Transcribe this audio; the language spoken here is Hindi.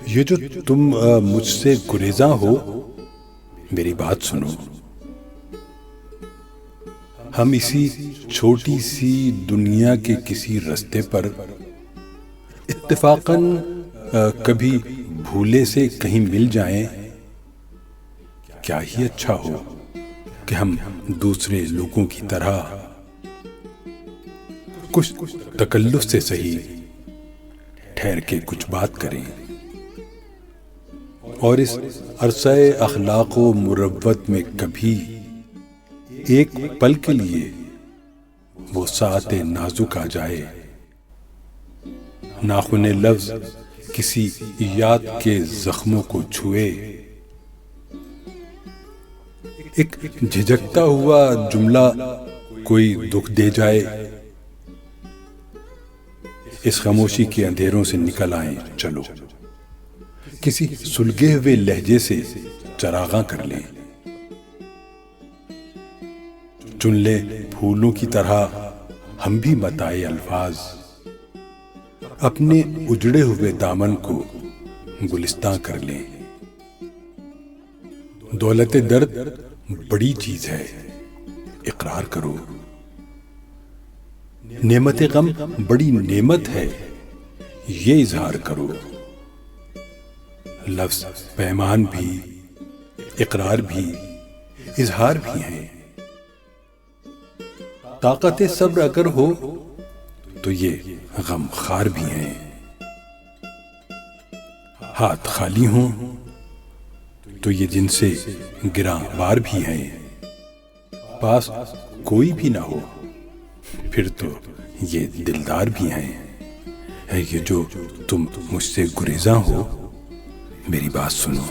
ये जो तुम मुझसे गुरेज़ा हो, मेरी बात सुनो। हम इसी छोटी सी दुनिया के किसी रास्ते पर इत्तेफाकन कभी भूले से कहीं मिल जाएं। क्या ही अच्छा हो कि हम दूसरे लोगों की तरह कुछ तकल्लुफ़ से सही ठहर के कुछ बात करें और इस अरसे अखलाक व मुरव्वत में कभी एक पल के लिए वो सात नाजुक आ जाए, नाखुने लफ्ज किसी याद के जख्मों को छुए, एक झिझकता हुआ जुमला कोई दुख दे जाए। इस खामोशी के अंधेरों से निकल आए चलो, किसी सुलगे हुए लहजे से चरागां कर लें। चुन ले फूलों की तरह हम भी बताए अल्फाज, अपने उजड़े हुए दामन को गुलिस्तां कर लें। दौलत दर्द बड़ी चीज है, इकरार करो। नेमत गम बड़ी नेमत है, ये इजहार करो। लफ्ज पैमान भी, इकरार भी, इजहार भी हैं। ताकत सब्र अगर हो तो ये गम खार भी हैं। हाथ खाली हों तो ये जिनसे गिरांवार भी हैं। पास कोई भी ना हो फिर तो ये दिलदार भी हैं। है ये जो तुम मुझसे गुरेज़ा हो, मेरी बात सुनो।